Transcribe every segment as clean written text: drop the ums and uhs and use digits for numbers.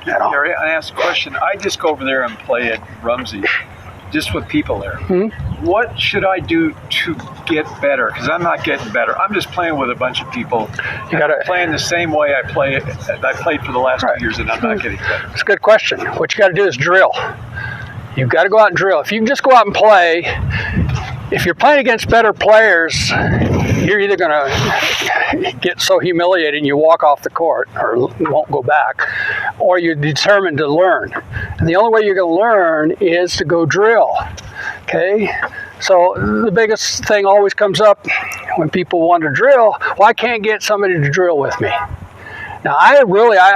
Gary, I asked a question. I just go over there and play at Rumsey, just with people there. Mm-hmm. What should I do to get better? Because I'm not getting better. I'm just playing with a bunch of people. Playing the same way I played for the last 2 years, and I'm not getting better. That's a good question. What you got to do is drill. You've got to go out and drill. If you just go out and play, if you're playing against better players, you're either going to get so humiliated you walk off the court or won't go back, or you're determined to learn. And the only way you're going to learn is to go drill. Okay? So the biggest thing always comes up when people want to drill, well, I can't get somebody to drill with me. Now, I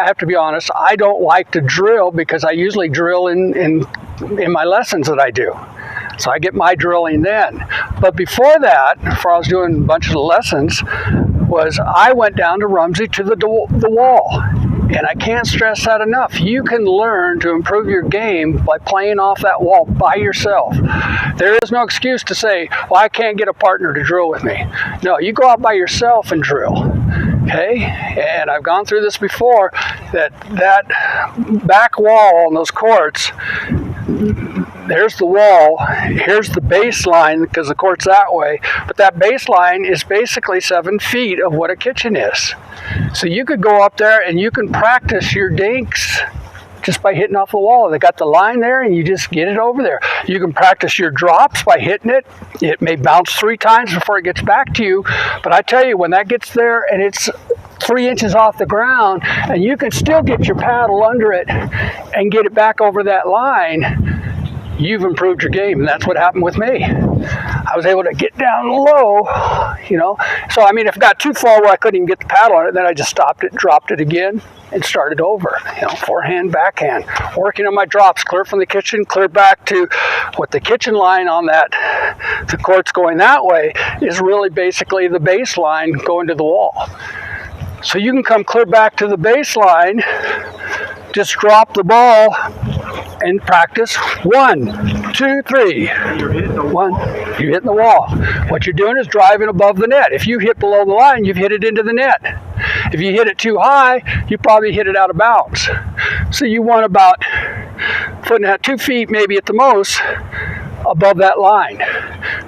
have to be honest, I don't like to drill because I usually drill in my lessons that I do. So I get my drilling then. But before that, before I was doing a bunch of the lessons, I went down to Rumsey to the wall. And I can't stress that enough. You can learn to improve your game by playing off that wall by yourself. There is no excuse to say, well, I can't get a partner to drill with me. No, you go out by yourself and drill. Okay? And I've gone through this before, that back wall on those courts, there's the wall, here's the baseline because the court's that way, but that baseline is basically 7 feet of what a kitchen is. So you could go up there and you can practice your dinks just by hitting off the wall. They got the line there and you just get it over there. You can practice your drops by hitting it. It may bounce 3 times before it gets back to you, but I tell you, when that gets there and it's 3 inches off the ground and you can still get your paddle under it and get it back over that line, you've improved your game. And that's what happened with me. I was able to get down low, So, I mean, if it got too far where I couldn't even get the paddle on it, then I just stopped it, dropped it again, and started over. Forehand, backhand. Working on my drops, clear from the kitchen, clear back to what the kitchen line on the court's going that way is really basically the baseline going to the wall. So you can come clear back to the baseline, just drop the ball, and practice 1, 2, 3. You're hitting the wall. What you're doing is driving above the net. If you hit below the line, you've hit it into the net. If you hit it too high, you probably hit it out of bounds. So you want about 2 feet, maybe at the most, above that line.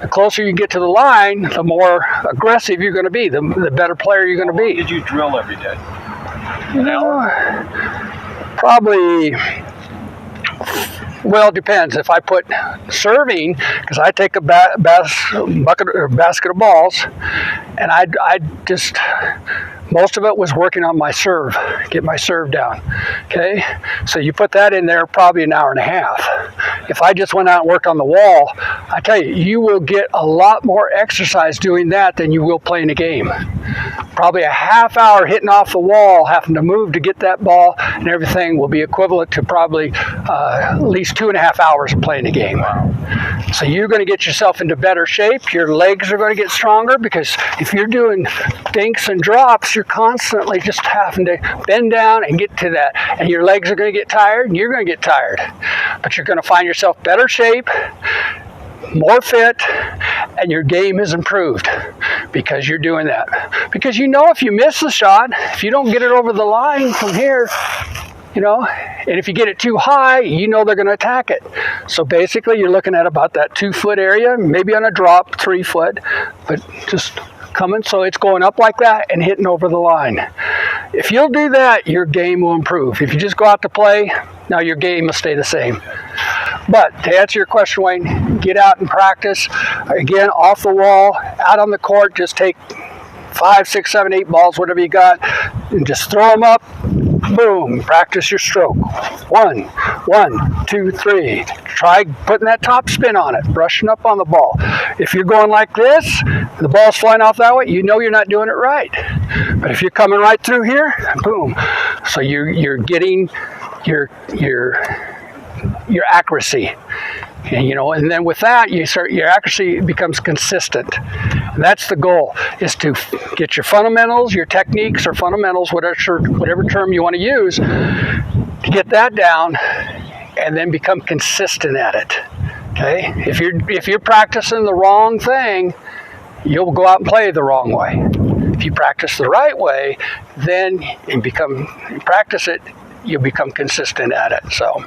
The closer you get to the line, the more aggressive you're going to be, the better player you're going to be. Did you drill every day? Probably, well, it depends. If I put serving, because I take a bucket or basket of balls, and I just, most of it was working on my serve, get my serve down. Okay, so you put that in there probably an hour and a half. If I just went out and worked on the wall, I tell you, you will get a lot more exercise doing that than you will playing a game. Probably a half hour hitting off the wall, having to move to get that ball and everything will be equivalent to probably at least 2.5 hours of playing a game. So you're going to get yourself into better shape. Your legs are going to get stronger because if you're doing dinks and drops, you're constantly just having to bend down and get to that. And your legs are going to get tired and you're going to get tired. But you're going to find yourself better shape, more fit, and your game is improved because you're doing that. Because if you miss the shot, if you don't get it over the line from here, and if you get it too high, they're going to attack it. So basically you're looking at about that 2 foot area, maybe on a drop 3 foot, but just coming so it's going up like that and hitting over the line. If you'll do that, your game will improve. If you just go out to play, now your game will stay the same. But to answer your question, Wayne, get out and practice. Again, off the wall, out on the court, just take 5, 6, 7, 8 balls, whatever you got, and just throw them up. Boom, practice your stroke. 1, 2, 3. Try putting that top spin on it, brushing up on the ball. If you're going like this, the ball's flying off that way, you're not doing it right. But if you're coming right through here, boom. So you're getting your accuracy. And then with that, your accuracy becomes consistent. And that's the goal, is to get your fundamentals, your techniques or fundamentals, whatever term you want to use, to get that down and then become consistent at it. Okay? If you're practicing the wrong thing, you'll go out and play the wrong way. If you practice the right way, then you practice it, you'll become consistent at it. So